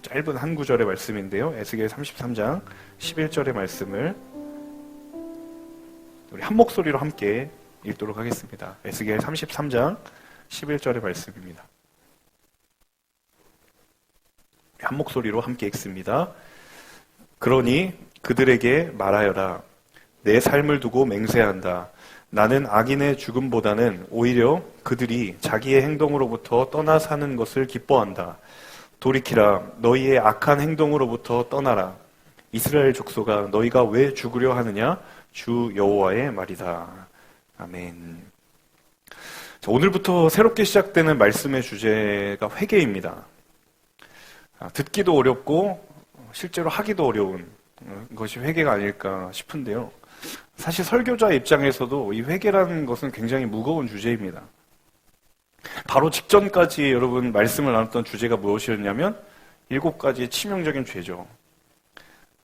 짧은 한 구절의 말씀인데요. 에스겔 33장 11절의 말씀을 우리 한 목소리로 함께 읽도록 하겠습니다. 에스겔 33장 11절의 말씀입니다. 한 목소리로 함께 읽습니다. 그러니 그들에게 말하여라. 내 삶을 두고 맹세한다. 나는 악인의 죽음보다는 오히려 그들이 자기의 행동으로부터 떠나 사는 것을 기뻐한다. 돌이키라. 너희의 악한 행동으로부터 떠나라. 이스라엘 족속아, 너희가 왜 죽으려 하느냐? 주 여호와의 말이다. 아멘. 자, 오늘부터 새롭게 시작되는 말씀의 주제가 회개입니다. 듣기도 어렵고 실제로 하기도 어려운 것이 회개가 아닐까 싶은데요. 사실 설교자 입장에서도 이 회개라는 것은 굉장히 무거운 주제입니다. 바로 직전까지 여러분 말씀을 나눴던 주제가 무엇이었냐면 7가지의 치명적인 죄죠.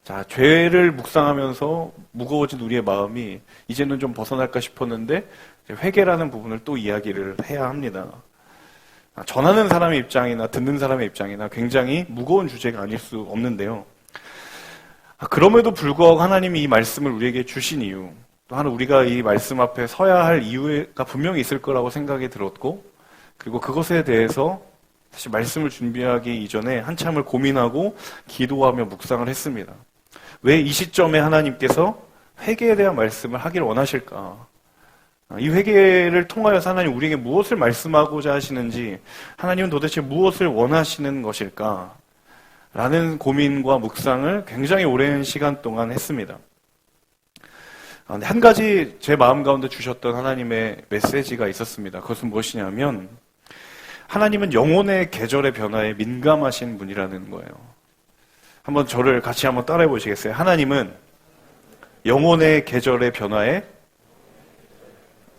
자, 죄를 묵상하면서 무거워진 우리의 마음이 이제는 좀 벗어날까 싶었는데 회개라는 부분을 또 이야기를 해야 합니다. 전하는 사람의 입장이나 듣는 사람의 입장이나 굉장히 무거운 주제가 아닐 수 없는데요. 그럼에도 불구하고 하나님이 이 말씀을 우리에게 주신 이유, 또한 우리가 이 말씀 앞에 서야 할 이유가 분명히 있을 거라고 생각이 들었고, 그리고 그것에 대해서 사실 말씀을 준비하기 이전에 한참을 고민하고 기도하며 묵상을 했습니다. 왜 이 시점에 하나님께서 회개에 대한 말씀을 하기를 원하실까? 이 회개를 통하여서 하나님 우리에게 무엇을 말씀하고자 하시는지, 하나님은 도대체 무엇을 원하시는 것일까? 라는 고민과 묵상을 굉장히 오랜 시간 동안 했습니다. 한 가지 제 마음 가운데 주셨던 하나님의 메시지가 있었습니다. 그것은 무엇이냐면 하나님은 영혼의 계절의 변화에 민감하신 분이라는 거예요. 한번 저를 같이 한번 따라해 보시겠어요? 하나님은 영혼의 계절의 변화에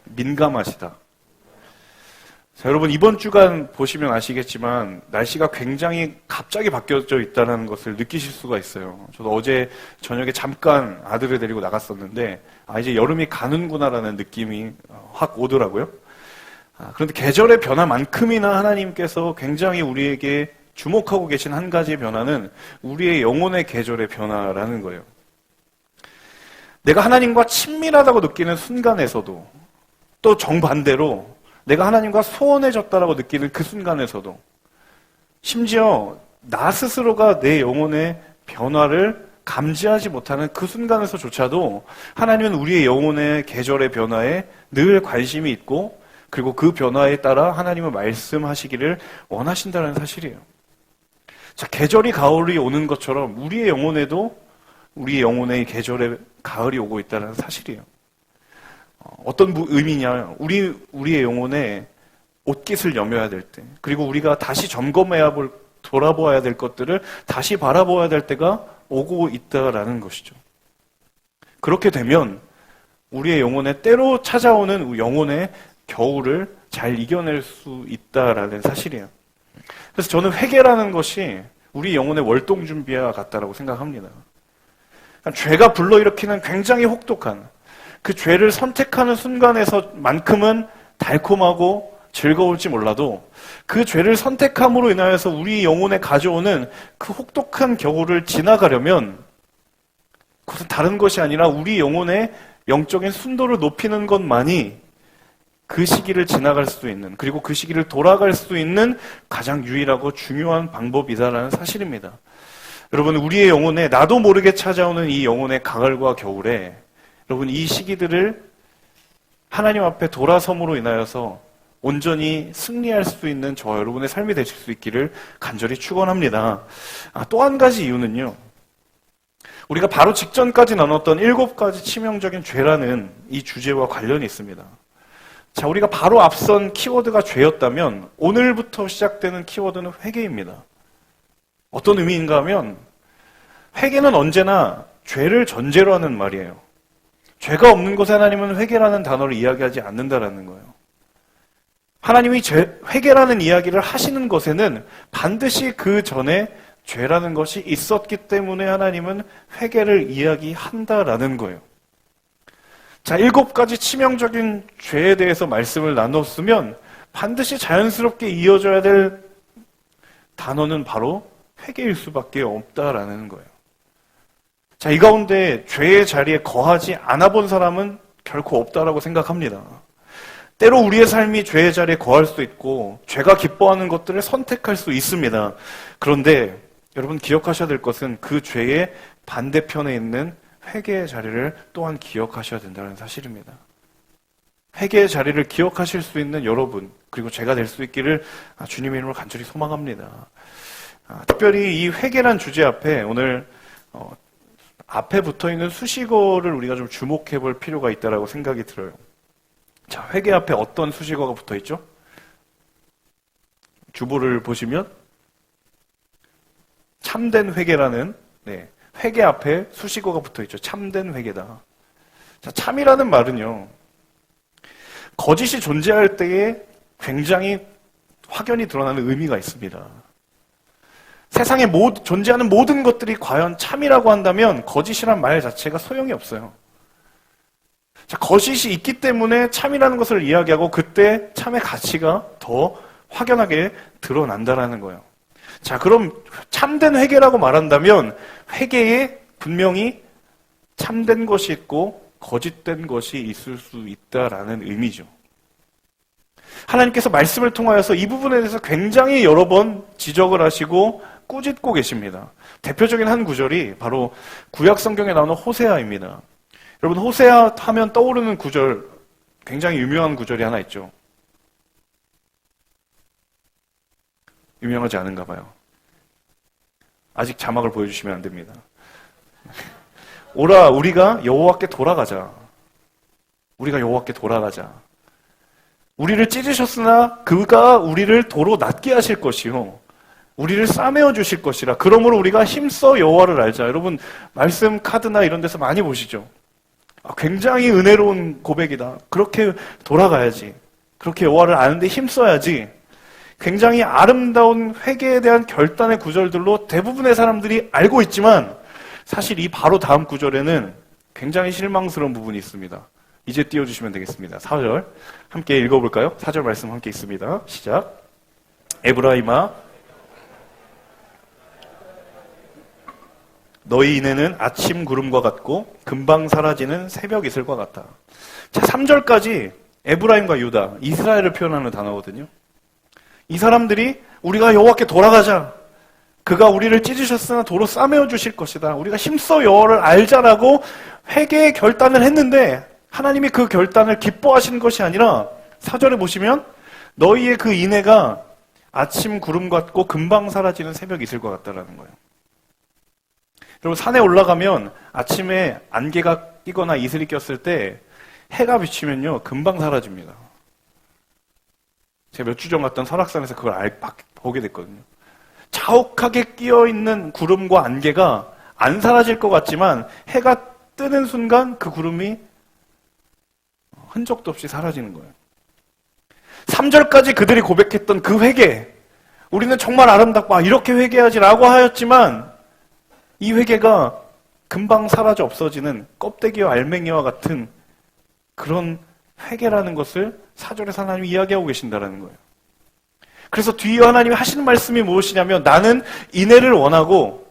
민감하시다. 자, 여러분 이번 주간 보시면 아시겠지만 날씨가 굉장히 갑자기 바뀌어져 있다는 것을 느끼실 수가 있어요. 저도 어제 저녁에 잠깐 아들을 데리고 나갔었는데 이제 여름이 가는구나라는 느낌이 확 오더라고요. 그런데 계절의 변화만큼이나 하나님께서 굉장히 우리에게 주목하고 계신 한 가지의 변화는 우리의 영혼의 계절의 변화라는 거예요. 내가 하나님과 친밀하다고 느끼는 순간에서도, 또 정반대로 내가 하나님과 소원해졌다라고 느끼는 그 순간에서도, 심지어 나 스스로가 내 영혼의 변화를 감지하지 못하는 그 순간에서조차도 하나님은 우리의 영혼의 계절의 변화에 늘 관심이 있고, 그리고 그 변화에 따라 하나님은 말씀하시기를 원하신다는 사실이에요. 자, 계절이 가을이 오는 것처럼 우리의 영혼에도 우리의 영혼의 계절에 가을이 오고 있다는 사실이에요. 어떤 의미냐? 우리의 영혼에 옷깃을 여며야 될 때, 그리고 우리가 다시 돌아보아야 될 것들을 다시 바라보아야 될 때가 오고 있다라는 것이죠. 그렇게 되면 우리의 영혼에 때로 찾아오는 영혼의 겨울을 잘 이겨낼 수 있다라는 사실이에요. 그래서 저는 회개라는 것이 우리 영혼의 월동 준비와 같다라고 생각합니다. 그러니까 죄가 불러일으키는 굉장히 혹독한 그 죄를 선택하는 순간에서만큼은 달콤하고 즐거울지 몰라도 그 죄를 선택함으로 인하여서 우리 영혼에 가져오는 그 혹독한 겨울을 지나가려면 그것은 다른 것이 아니라 우리 영혼의 영적인 순도를 높이는 것만이 그 시기를 지나갈 수 있는, 그리고 그 시기를 돌아갈 수 있는 가장 유일하고 중요한 방법이다라는 사실입니다. 여러분, 우리의 영혼에 나도 모르게 찾아오는 이 영혼의 가을과 겨울에 여러분 이 시기들을 하나님 앞에 돌아섬으로 인하여서 온전히 승리할 수 있는 저와 여러분의 삶이 되실 수 있기를 간절히 축원합니다. 또 한 가지 이유는요. 우리가 바로 직전까지 나눴던 7가지 치명적인 죄라는 이 주제와 관련이 있습니다. 자, 우리가 바로 앞선 키워드가 죄였다면 오늘부터 시작되는 키워드는 회개입니다. 어떤 의미인가 하면 회개는 언제나 죄를 전제로 하는 말이에요. 죄가 없는 곳에 하나님은 회개라는 단어를 이야기하지 않는다라는 거예요. 하나님이 회개라는 이야기를 하시는 것에는 반드시 그 전에 죄라는 것이 있었기 때문에 하나님은 회개를 이야기한다라는 거예요. 자, 7가지 치명적인 죄에 대해서 말씀을 나눴으면 반드시 자연스럽게 이어져야 될 단어는 바로 회개일 수밖에 없다라는 거예요. 자, 이 가운데 죄의 자리에 거하지 않아 본 사람은 결코 없다라고 생각합니다. 때로 우리의 삶이 죄의 자리에 거할 수도 있고 죄가 기뻐하는 것들을 선택할 수 있습니다. 그런데 여러분 기억하셔야 될 것은 그 죄의 반대편에 있는 회개의 자리를 또한 기억하셔야 된다는 사실입니다. 회개의 자리를 기억하실 수 있는 여러분, 그리고 제가 될 수 있기를 주님의 이름으로 간절히 소망합니다. 특별히 이 회개란 주제 앞에 오늘 앞에 붙어있는 수식어를 우리가 좀 주목해 볼 필요가 있다고 생각이 들어요. 자, 회개 앞에 어떤 수식어가 붙어있죠? 주보를 보시면 참된 회개라는 회개 앞에 수식어가 붙어있죠. 참된 회개다. 자, 참이라는 말은요, 거짓이 존재할 때에 굉장히 확연히 드러나는 의미가 있습니다. 세상에 존재하는 모든 것들이 과연 참이라고 한다면 거짓이란 말 자체가 소용이 없어요. 자, 거짓이 있기 때문에 참이라는 것을 이야기하고 그때 참의 가치가 더 확연하게 드러난다라는 거예요. 자, 그럼 참된 회개라고 말한다면 회개에 분명히 참된 것이 있고 거짓된 것이 있을 수 있다라는 의미죠. 하나님께서 말씀을 통하여서 이 부분에 대해서 굉장히 여러 번 지적을 하시고 꾸짖고 계십니다. 대표적인 한 구절이 바로 구약 성경에 나오는 호세아입니다. 여러분, 호세아 하면 떠오르는 구절, 굉장히 유명한 구절이 하나 있죠. 유명하지 않은가 봐요. 아직 자막을 보여주시면 안 됩니다. 오라, 우리가 여호와께 돌아가자. 우리가 여호와께 돌아가자. 우리를 찢으셨으나 그가 우리를 도로 낫게 하실 것이요, 우리를 싸매어 주실 것이라. 그러므로 우리가 힘써 여호와를 알자. 여러분, 말씀 카드나 이런 데서 많이 보시죠. 굉장히 은혜로운 고백이다. 그렇게 돌아가야지. 그렇게 여호와를 아는데 힘써야지. 굉장히 아름다운 회개에 대한 결단의 구절들로 대부분의 사람들이 알고 있지만 사실 이 바로 다음 구절에는 굉장히 실망스러운 부분이 있습니다. 이제 띄워주시면 되겠습니다. 4절 함께 읽어볼까요? 4절 말씀 함께 있습니다. 시작. 에브라임아, 너희 인애는 아침 구름과 같고 금방 사라지는 새벽 이슬과 같다. 자, 3절까지 에브라임과 유다, 이스라엘을 표현하는 단어거든요. 이 사람들이 우리가 여호와께 돌아가자. 그가 우리를 찢으셨으나 도로 싸매어 주실 것이다. 우리가 힘써 여호와를 알자라고 회개의 결단을 했는데 하나님이 그 결단을 기뻐하시는 것이 아니라 4절에 보시면 너희의 그 인애가 아침 구름 같고 금방 사라지는 새벽 이슬과 같다라는 거예요. 여러분, 산에 올라가면 아침에 안개가 끼거나 이슬이 꼈을 때 해가 비치면요 금방 사라집니다. 제가 몇 주 전 갔던 설악산에서 그걸 보게 됐거든요. 자욱하게 끼어있는 구름과 안개가 안 사라질 것 같지만 해가 뜨는 순간 그 구름이 흔적도 없이 사라지는 거예요. 3절까지 그들이 고백했던 그 회개, 우리는 정말 아름답고 이렇게 회개하지라고 하였지만 이 회개가 금방 사라져 없어지는 껍데기와 알맹이와 같은 그런 회개라는 것을 4절에서 하나님이 이야기하고 계신다는 거예요. 그래서 뒤에 하나님이 하시는 말씀이 무엇이냐면 나는 인애를 원하고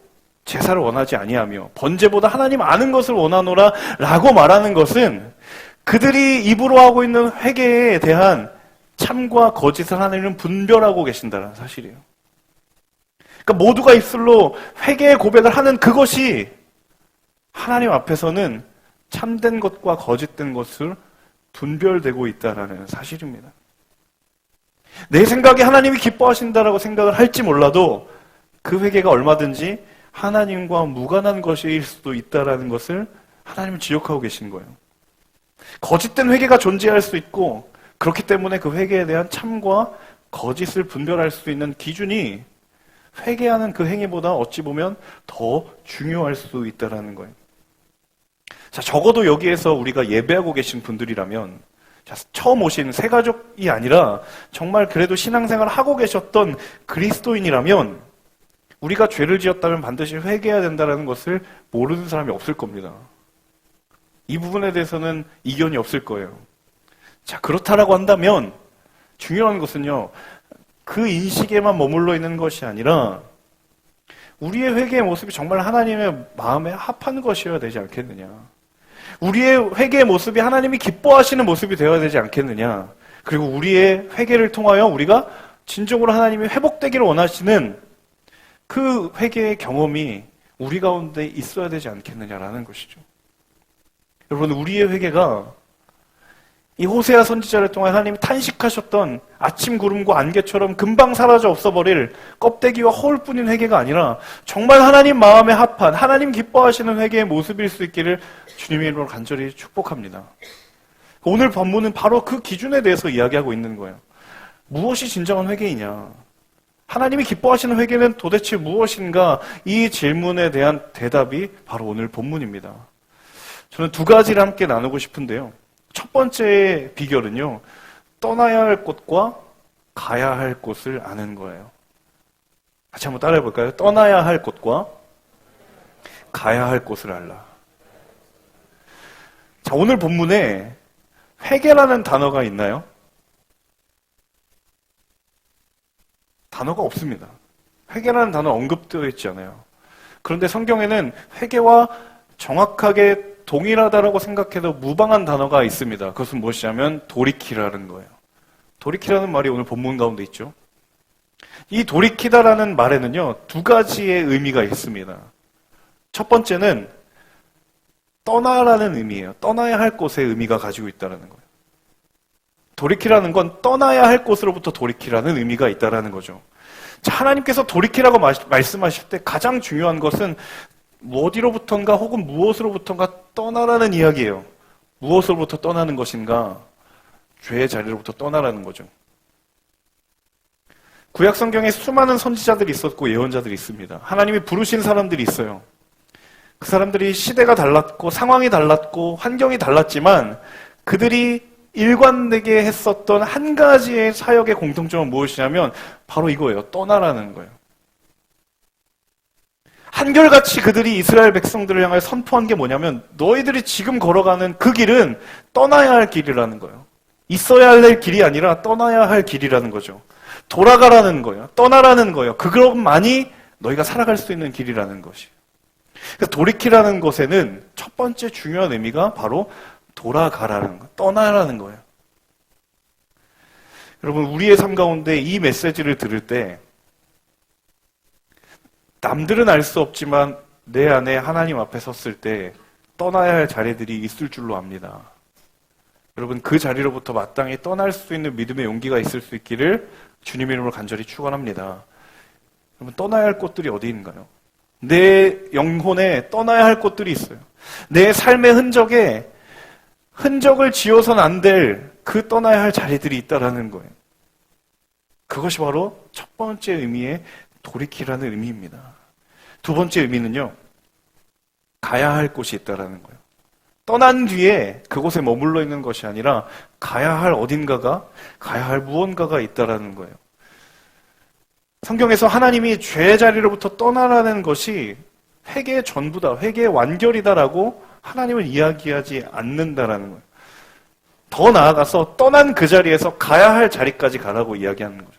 제사를 원하지 아니하며 번제보다 하나님 아는 것을 원하노라 라고 말하는 것은 그들이 입으로 하고 있는 회개에 대한 참과 거짓을 하나님은 분별하고 계신다는 사실이에요. 그러니까 모두가 입술로 회개의 고백을 하는 그것이 하나님 앞에서는 참된 것과 거짓된 것을 분별되고 있다는 사실입니다. 내 생각에 하나님이 기뻐하신다라고 생각을 할지 몰라도 그 회개가 얼마든지 하나님과 무관한 것일 수도 있다는 것을 하나님은 지적하고 계신 거예요. 거짓된 회개가 존재할 수 있고 그렇기 때문에 그 회개에 대한 참과 거짓을 분별할 수 있는 기준이 회개하는 그 행위보다 어찌 보면 더 중요할 수 있다는 거예요. 자, 적어도 여기에서 우리가 예배하고 계신 분들이라면, 자, 처음 오신 새가족이 아니라 정말 그래도 신앙생활을 하고 계셨던 그리스도인이라면 우리가 죄를 지었다면 반드시 회개해야 된다는 것을 모르는 사람이 없을 겁니다. 이 부분에 대해서는 이견이 없을 거예요. 자, 그렇다라고 한다면 중요한 것은요, 그 인식에만 머물러 있는 것이 아니라 우리의 회개의 모습이 정말 하나님의 마음에 합한 것이어야 되지 않겠느냐. 우리의 회개의 모습이 하나님이 기뻐하시는 모습이 되어야 되지 않겠느냐. 그리고 우리의 회개를 통하여 우리가 진정으로 하나님이 회복되기를 원하시는 그 회개의 경험이 우리 가운데 있어야 되지 않겠느냐라는 것이죠. 여러분, 우리의 회개가 이 호세아 선지자를 통해 하나님이 탄식하셨던 아침 구름과 안개처럼 금방 사라져 없어버릴 껍데기와 허울뿐인 회개가 아니라 정말 하나님 마음에 합한 하나님 기뻐하시는 회개의 모습일 수 있기를 주님의 이름으로 간절히 축복합니다. 오늘 본문은 바로 그 기준에 대해서 이야기하고 있는 거예요. 무엇이 진정한 회개이냐? 하나님이 기뻐하시는 회개는 도대체 무엇인가? 이 질문에 대한 대답이 바로 오늘 본문입니다. 저는 두 가지를 함께 나누고 싶은데요. 첫 번째 비결은요, 떠나야 할 곳과 가야 할 곳을 아는 거예요. 같이 한번 따라해 볼까요? 떠나야 할 곳과 가야 할 곳을 알라. 자, 오늘 본문에 회개라는 단어가 있나요? 단어가 없습니다. 회개라는 단어 언급되어 있지 않아요. 그런데 성경에는 회개와 정확하게 동일하다라고 생각해도 무방한 단어가 있습니다. 그것은 무엇이냐면 돌이키라는 거예요. 돌이키라는 말이 오늘 본문 가운데 있죠. 이 돌이키다라는 말에는요, 두 가지의 의미가 있습니다. 첫 번째는 떠나라는 의미예요. 떠나야 할 곳의 의미가 가지고 있다는 거예요. 돌이키라는 건 떠나야 할 곳으로부터 돌이키라는 의미가 있다는 거죠. 자, 하나님께서 돌이키라고 말씀하실 때 가장 중요한 것은 어디로부턴가 혹은 무엇으로부턴가 떠나라는 이야기예요. 무엇으로부터 떠나는 것인가? 죄의 자리로부터 떠나라는 거죠. 구약 성경에 수많은 선지자들이 있었고 예언자들이 있습니다. 하나님이 부르신 사람들이 있어요. 그 사람들이 시대가 달랐고 상황이 달랐고 환경이 달랐지만 그들이 일관되게 했었던 한 가지의 사역의 공통점은 무엇이냐면 바로 이거예요. 떠나라는 거예요. 한결같이 그들이 이스라엘 백성들을 향하여 선포한 게 뭐냐면 너희들이 지금 걸어가는 그 길은 떠나야 할 길이라는 거예요. 있어야 할 길이 아니라 떠나야 할 길이라는 거죠. 돌아가라는 거예요. 떠나라는 거예요. 그것만이 너희가 살아갈 수 있는 길이라는 것이. 그래서 돌이키라는 것에는 첫 번째 중요한 의미가 바로 돌아가라는 거, 떠나라는 거예요. 여러분, 우리의 삶 가운데 이 메시지를 들을 때 남들은 알 수 없지만 내 안에 하나님 앞에 섰을 때 떠나야 할 자리들이 있을 줄로 압니다. 여러분, 그 자리로부터 마땅히 떠날 수 있는 믿음의 용기가 있을 수 있기를 주님의 이름으로 간절히 축원합니다. 여러분, 떠나야 할 곳들이 어디인가요? 내 영혼에 떠나야 할 곳들이 있어요. 내 삶의 흔적에 흔적을 지어서는 안 될 그 떠나야 할 자리들이 있다라는 거예요. 그것이 바로 첫 번째 의미의 돌이키라는 의미입니다. 두 번째 의미는요, 가야 할 곳이 있다라는 거예요. 떠난 뒤에 그곳에 머물러 있는 것이 아니라 가야 할 어딘가가, 가야 할 무언가가 있다라는 거예요. 성경에서 하나님이 죄의 자리로부터 떠나라는 것이 회개의 전부다, 회개의 완결이다라고 하나님을 이야기하지 않는다라는 거예요. 더 나아가서 떠난 그 자리에서 가야 할 자리까지 가라고 이야기하는 거죠.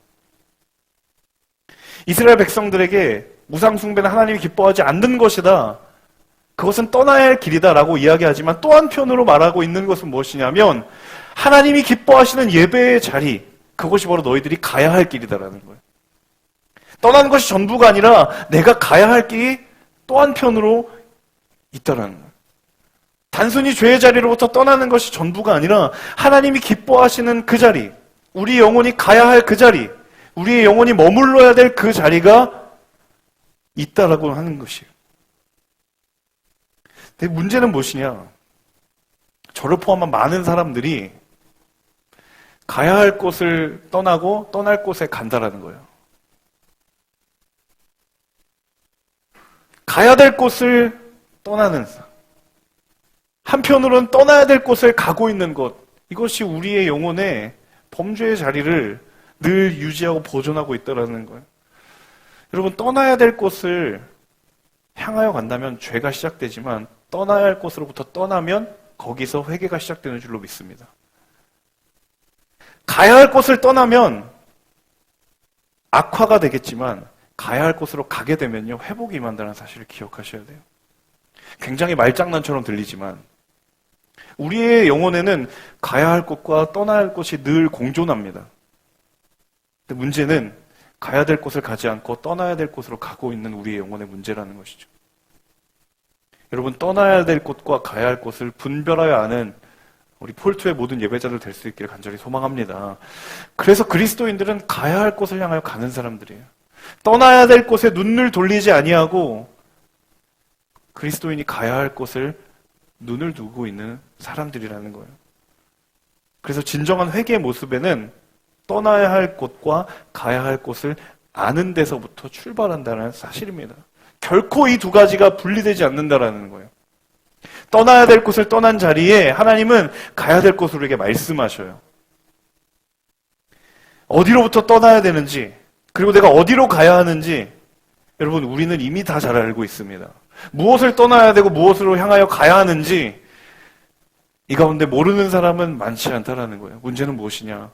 이스라엘 백성들에게 우상 숭배는 하나님이 기뻐하지 않는 것이다. 그것은 떠나야 할 길이다라고 이야기하지만 또 한편으로 말하고 있는 것은 무엇이냐면 하나님이 기뻐하시는 예배의 자리, 그것이 바로 너희들이 가야 할 길이다라는 거예요. 떠나는 것이 전부가 아니라 내가 가야 할 길이 또 한편으로 있다라는 거예요. 단순히 죄의 자리로부터 떠나는 것이 전부가 아니라 하나님이 기뻐하시는 그 자리, 우리 영혼이 가야 할 그 자리, 우리의 영혼이 머물러야 될 그 자리가 있다라고 하는 것이에요. 근데 문제는 무엇이냐? 저를 포함한 많은 사람들이 가야 할 곳을 떠나고 떠날 곳에 간다라는 거예요. 가야 될 곳을 떠나는 삶. 한편으로는 떠나야 될 곳을 가고 있는 것. 이것이 우리의 영혼의 범죄의 자리를 늘 유지하고 보존하고 있다는 거예요. 여러분, 떠나야 될 곳을 향하여 간다면 죄가 시작되지만 떠나야 할 곳으로부터 떠나면 거기서 회개가 시작되는 줄로 믿습니다. 가야 할 곳을 떠나면 악화가 되겠지만 가야 할 곳으로 가게 되면요, 회복이 임한다는 사실을 기억하셔야 돼요. 굉장히 말장난처럼 들리지만 우리의 영혼에는 가야 할 곳과 떠나야 할 곳이 늘 공존합니다. 근데 문제는 가야 될 곳을 가지 않고 떠나야 될 곳으로 가고 있는 우리의 영혼의 문제라는 것이죠. 여러분, 떠나야 될 곳과 가야 할 곳을 분별하여 아는 우리 폴투의 모든 예배자들 될 수 있기를 간절히 소망합니다. 그래서 그리스도인들은 가야 할 곳을 향하여 가는 사람들이에요. 떠나야 될 곳에 눈을 돌리지 아니하고 그리스도인이 가야 할 곳을 눈을 두고 있는 사람들이라는 거예요. 그래서 진정한 회개의 모습에는 떠나야 할 곳과 가야 할 곳을 아는 데서부터 출발한다는 사실입니다. 결코 이 두 가지가 분리되지 않는다라는 거예요. 떠나야 될 곳을 떠난 자리에 하나님은 가야 될 곳으로 우리에게 말씀하셔요. 어디로부터 떠나야 되는지, 그리고 내가 어디로 가야 하는지 여러분, 우리는 이미 다 잘 알고 있습니다. 무엇을 떠나야 되고 무엇으로 향하여 가야 하는지 이 가운데 모르는 사람은 많지 않다라는 거예요. 문제는 무엇이냐?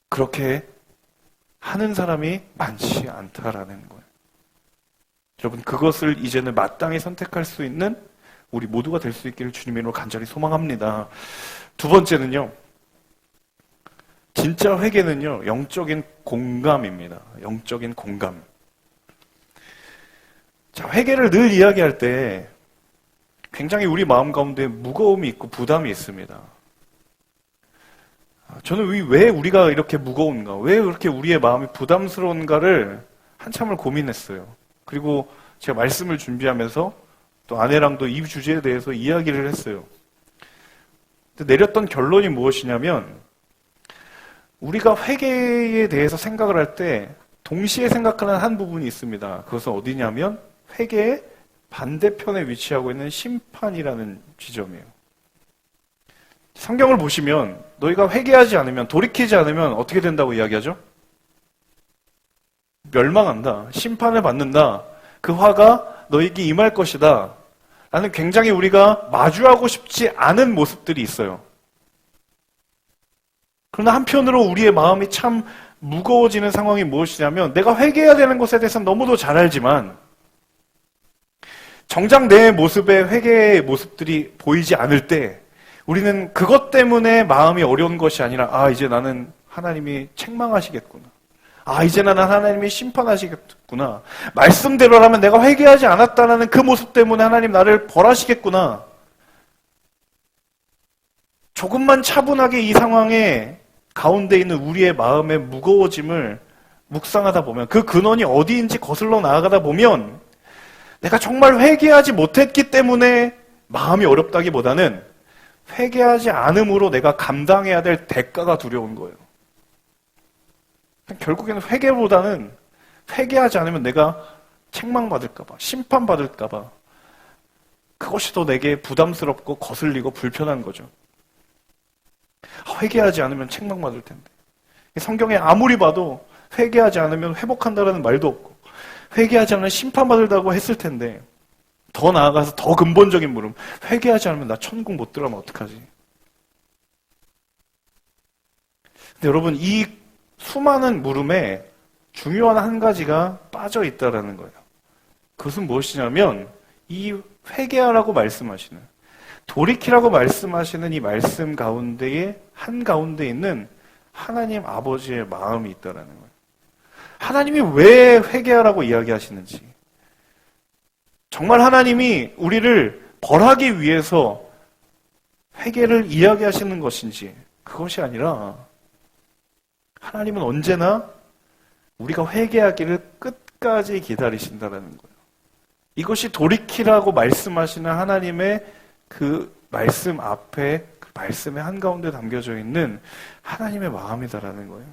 그렇게 하는 사람이 많지 않다라는 거예요. 여러분, 그것을 이제는 마땅히 선택할 수 있는 우리 모두가 될 수 있기를 주님으로 간절히 소망합니다. 두 번째는요, 진짜 회개는요, 영적인 공감입니다. 영적인 공감. 자, 회개를 늘 이야기할 때 굉장히 우리 마음 가운데 무거움이 있고 부담이 있습니다. 저는 왜 우리가 이렇게 무거운가, 왜 그렇게 우리의 마음이 부담스러운가를 한참을 고민했어요. 그리고 제가 말씀을 준비하면서 또 아내랑도 이 주제에 대해서 이야기를 했어요. 근데 내렸던 결론이 무엇이냐면, 우리가 회개에 대해서 생각을 할 때 동시에 생각하는 한 부분이 있습니다. 그것은 어디냐면 회개의 반대편에 위치하고 있는 심판이라는 지점이에요. 성경을 보시면 너희가 회개하지 않으면, 돌이키지 않으면 어떻게 된다고 이야기하죠? 멸망한다. 심판을 받는다. 그 화가 너희에게 임할 것이다. 라는 굉장히 우리가 마주하고 싶지 않은 모습들이 있어요. 그러나 한편으로 우리의 마음이 참 무거워지는 상황이 무엇이냐면, 내가 회개해야 되는 것에 대해서는 너무도 잘 알지만 정작 내 모습에 회개의 모습들이 보이지 않을 때 우리는 그것 때문에 마음이 어려운 것이 아니라, 이제 나는 하나님이 책망하시겠구나. 이제 나는 하나님이 심판하시겠구나. 말씀대로라면 내가 회개하지 않았다는 그 모습 때문에 하나님 나를 벌하시겠구나. 조금만 차분하게 이 상황에 가운데 있는 우리의 마음의 무거워짐을 묵상하다 보면, 그 근원이 어디인지 거슬러 나아가다 보면, 내가 정말 회개하지 못했기 때문에 마음이 어렵다기보다는 회개하지 않음으로 내가 감당해야 될 대가가 두려운 거예요. 결국에는 회개보다는 회개하지 않으면 내가 책망받을까봐, 심판받을까봐, 그것이 더 내게 부담스럽고 거슬리고 불편한 거죠. 회개하지 않으면 책망받을 텐데. 성경에 아무리 봐도 회개하지 않으면 회복한다라는 말도 없고, 회개하지 않으면 심판받는다고 했을 텐데, 더 나아가서 더 근본적인 물음, 회개하지 않으면 나 천국 못 들어가면 어떡하지? 근데 여러분, 이 수많은 물음에 중요한 한 가지가 빠져 있다라는 거예요. 그것은 무엇이냐면, 이 회개하라고 말씀하시는, 돌이키라고 말씀하시는 이 말씀 가운데에 한가운데 있는 하나님 아버지의 마음이 있다라는 거예요. 하나님이 왜 회개하라고 이야기하시는지, 정말 하나님이 우리를 벌하기 위해서 회개를 이야기하시는 것인지, 그것이 아니라 하나님은 언제나 우리가 회개하기를 끝까지 기다리신다라는 거예요. 이것이 돌이키라고 말씀하시는 하나님의 그 말씀 앞에, 그 말씀의 한가운데 담겨져 있는 하나님의 마음이다라는 거예요.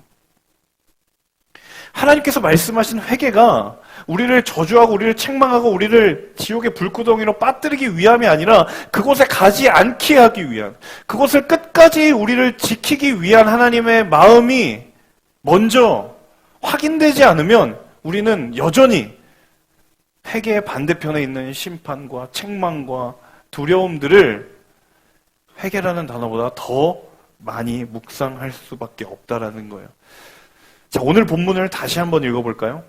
하나님께서 말씀하신 회개가 우리를 저주하고 우리를 책망하고 우리를 지옥의 불구덩이로 빠뜨리기 위함이 아니라 그곳에 가지 않게 하기 위한, 그곳을 끝까지 우리를 지키기 위한 하나님의 마음이 먼저 확인되지 않으면 우리는 여전히 회개의 반대편에 있는 심판과 책망과 두려움들을 회개라는 단어보다 더 많이 묵상할 수밖에 없다라는 거예요. 자, 오늘 본문을 다시 한번 읽어볼까요?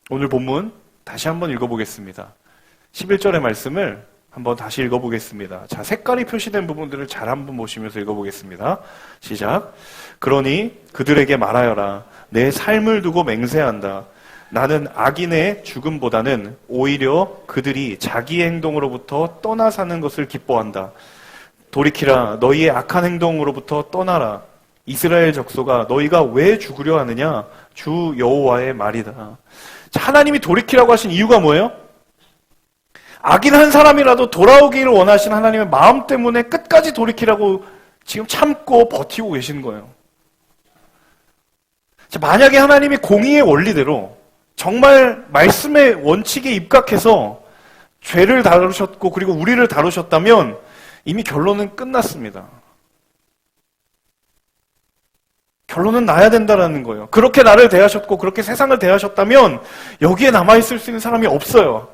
오늘 본문 다시 한번 읽어보겠습니다. 11절의 말씀을 한번 다시 읽어보겠습니다. 자, 색깔이 표시된 부분들을 잘 한번 보시면서 읽어보겠습니다. 시작. 그러니 그들에게 말하여라. 내 삶을 두고 맹세한다. 나는 악인의 죽음보다는 오히려 그들이 자기 행동으로부터 떠나 사는 것을 기뻐한다. 돌이키라. 너희의 악한 행동으로부터 떠나라. 이스라엘 적소가 너희가 왜 죽으려 하느냐? 주 여호와의 말이다. 자, 하나님이 돌이키라고 하신 이유가 뭐예요? 악인 한 사람이라도 돌아오기를 원하신 하나님의 마음 때문에 끝까지 돌이키라고 지금 참고 버티고 계신 거예요. 자, 만약에 하나님이 공의의 원리대로 정말 말씀의 원칙에 입각해서 죄를 다루셨고 그리고 우리를 다루셨다면 이미 결론은 끝났습니다. 결론은 나야 된다라는 거예요. 그렇게 나를 대하셨고 그렇게 세상을 대하셨다면 여기에 남아있을 수 있는 사람이 없어요.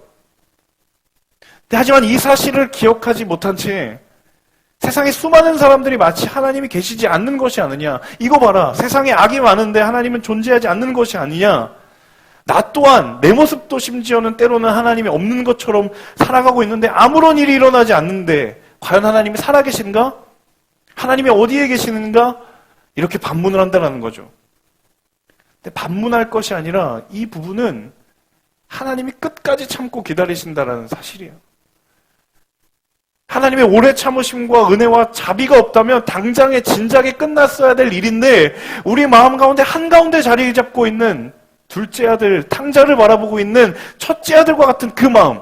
하지만 이 사실을 기억하지 못한 채 세상에 수많은 사람들이 마치 하나님이 계시지 않는 것이 아니냐. 이거 봐라. 세상에 악이 많은데 하나님은 존재하지 않는 것이 아니냐. 나 또한 내 모습도 심지어는 때로는 하나님이 없는 것처럼 살아가고 있는데 아무런 일이 일어나지 않는데 과연 하나님이 살아계신가? 하나님이 어디에 계시는가? 이렇게 반문을 한다는 거죠. 근데 반문할 것이 아니라 이 부분은 하나님이 끝까지 참고 기다리신다는 사실이에요. 하나님의 오래 참으심과 은혜와 자비가 없다면 당장에 진작에 끝났어야 될 일인데 우리 마음 가운데 한가운데 자리 잡고 있는 둘째 아들, 탕자를 바라보고 있는 첫째 아들과 같은 그 마음.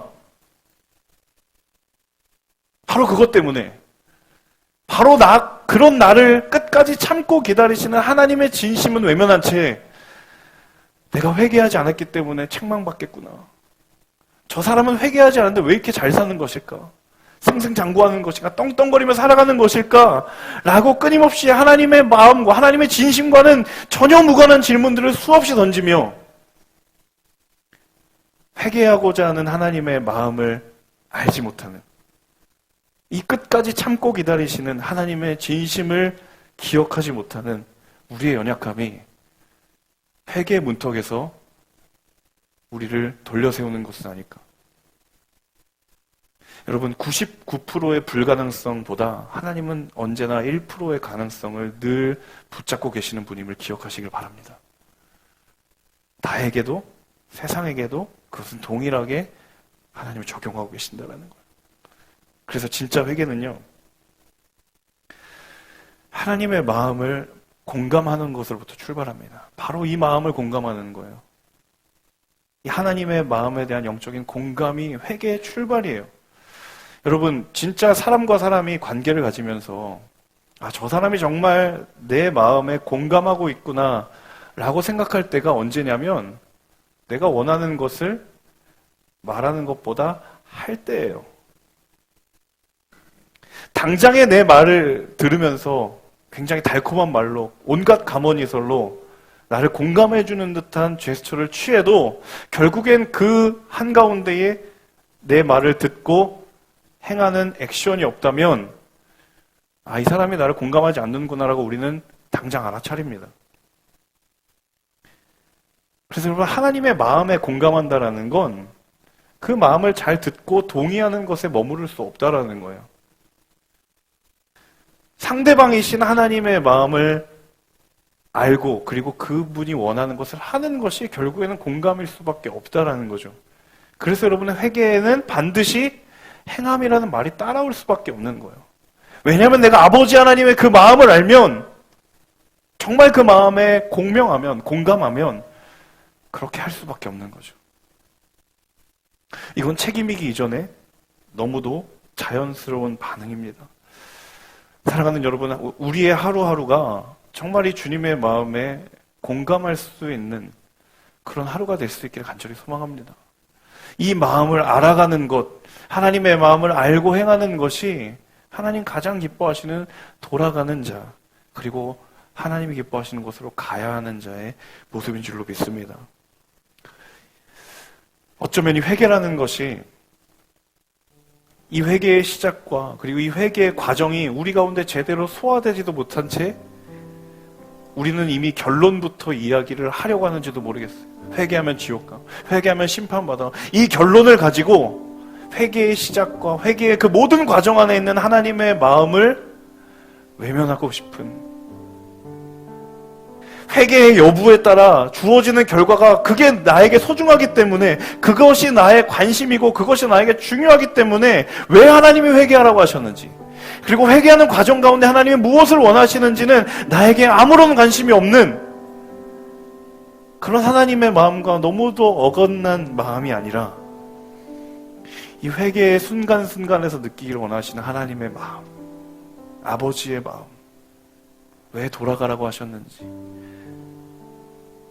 바로 그것 때문에 바로 그런 나를 끝까지 참고 기다리시는 하나님의 진심은 외면한 채 내가 회개하지 않았기 때문에 책망받겠구나. 저 사람은 회개하지 않았는데 왜 이렇게 잘 사는 것일까? 승승장구하는 것일까? 떵떵거리며 살아가는 것일까? 라고 끊임없이 하나님의 마음과 하나님의 진심과는 전혀 무관한 질문들을 수없이 던지며 회개하고자 하는 하나님의 마음을 알지 못하는 이 끝까지 참고 기다리시는 하나님의 진심을 기억하지 못하는 우리의 연약함이 회개 문턱에서 우리를 돌려세우는 것은 아닐까? 여러분 99%의 불가능성보다 하나님은 언제나 1%의 가능성을 늘 붙잡고 계시는 분임을 기억하시길 바랍니다. 나에게도 세상에게도 그것은 동일하게 하나님을 적용하고 계신다는 거예요. 그래서 진짜 회개는요. 하나님의 마음을 공감하는 것으로부터 출발합니다. 바로 이 마음을 공감하는 거예요. 이 하나님의 마음에 대한 영적인 공감이 회개의 출발이에요. 여러분 진짜 사람과 사람이 관계를 가지면서 저 사람이 정말 내 마음에 공감하고 있구나 라고 생각할 때가 언제냐면 내가 원하는 것을 말하는 것보다 할 때예요. 당장에 내 말을 들으면서 굉장히 달콤한 말로 온갖 감언이설로 나를 공감해주는 듯한 제스처를 취해도 결국엔 그 한가운데에 내 말을 듣고 행하는 액션이 없다면 이 사람이 나를 공감하지 않는구나라고 우리는 당장 알아차립니다. 그래서 여러분 하나님의 마음에 공감한다라는 건 그 마음을 잘 듣고 동의하는 것에 머무를 수 없다라는 거예요. 상대방이신 하나님의 마음을 알고 그리고 그분이 원하는 것을 하는 것이 결국에는 공감일 수밖에 없다라는 거죠. 그래서 여러분의 회개에는 반드시 행함이라는 말이 따라올 수밖에 없는 거예요. 왜냐하면 내가 아버지 하나님의 그 마음을 알면 정말 그 마음에 공감하면 그렇게 할 수밖에 없는 거죠. 이건 책임이기 이전에 너무도 자연스러운 반응입니다. 사랑하는 여러분, 우리의 하루하루가 정말 이 주님의 마음에 공감할 수 있는 그런 하루가 될 수 있기를 간절히 소망합니다. 이 마음을 알아가는 것, 하나님의 마음을 알고 행하는 것이 하나님 가장 기뻐하시는 돌아가는 자, 그리고 하나님이 기뻐하시는 곳으로 가야 하는 자의 모습인 줄로 믿습니다. 어쩌면 이 회개라는 것이 이 회개의 시작과 그리고 이 회개의 과정이 우리 가운데 제대로 소화되지도 못한 채 우리는 이미 결론부터 이야기를 하려고 하는지도 모르겠어요. 회개하면 지옥 가. 회개하면 심판받아. 이 결론을 가지고 회개의 시작과 회개의 그 모든 과정 안에 있는 하나님의 마음을 외면하고 싶은, 회개의 여부에 따라 주어지는 결과가 그게 나에게 소중하기 때문에, 그것이 나의 관심이고 그것이 나에게 중요하기 때문에 왜 하나님이 회개하라고 하셨는지, 그리고 회개하는 과정 가운데 하나님이 무엇을 원하시는지는 나에게 아무런 관심이 없는 그런 하나님의 마음과 너무도 어긋난 마음이 아니라, 이 회개의 순간순간에서 느끼기를 원하시는 하나님의 마음, 아버지의 마음, 왜 돌아가라고 하셨는지,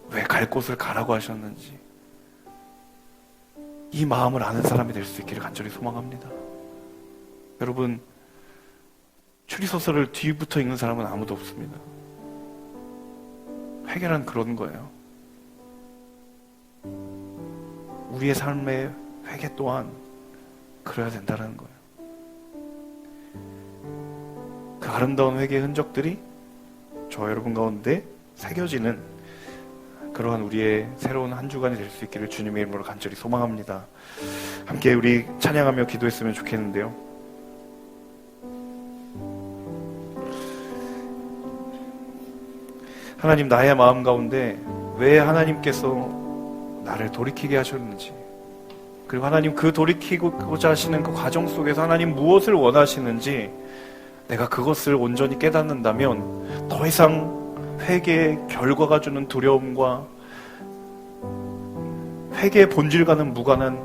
왜 갈 곳을 가라고 하셨는지, 이 마음을 아는 사람이 될 수 있기를 간절히 소망합니다. 여러분, 추리소설을 뒤부터 읽는 사람은 아무도 없습니다. 회개란 그런 거예요. 우리의 삶의 회개 또한 그래야 된다는 거예요. 그 아름다운 회개의 흔적들이 저 여러분 가운데 새겨지는 그러한 우리의 새로운 한 주간이 될 수 있기를 주님의 이름으로 간절히 소망합니다. 함께 우리 찬양하며 기도했으면 좋겠는데요. 하나님, 나의 마음 가운데 왜 하나님께서 나를 돌이키게 하셨는지, 그리고 하나님 그 돌이키고자 하시는 그 과정 속에서 하나님 무엇을 원하시는지 내가 그것을 온전히 깨닫는다면 더 이상 회개의 결과가 주는 두려움과 회개의 본질과는 무관한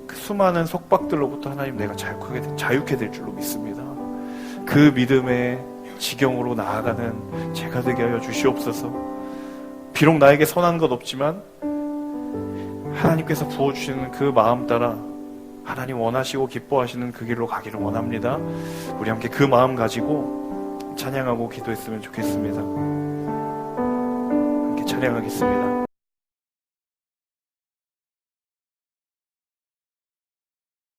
그 수많은 속박들로부터 하나님 내가 자유케 될 줄로 믿습니다. 그 믿음의 지경으로 나아가는 제가 되게 하여 주시옵소서. 비록 나에게 선한 것 없지만 하나님께서 부어주시는 그 마음 따라 하나님 원하시고 기뻐하시는 그 길로 가기를 원합니다. 우리 함께 그 마음 가지고 찬양하고 기도했으면 좋겠습니다. 함께 찬양하겠습니다.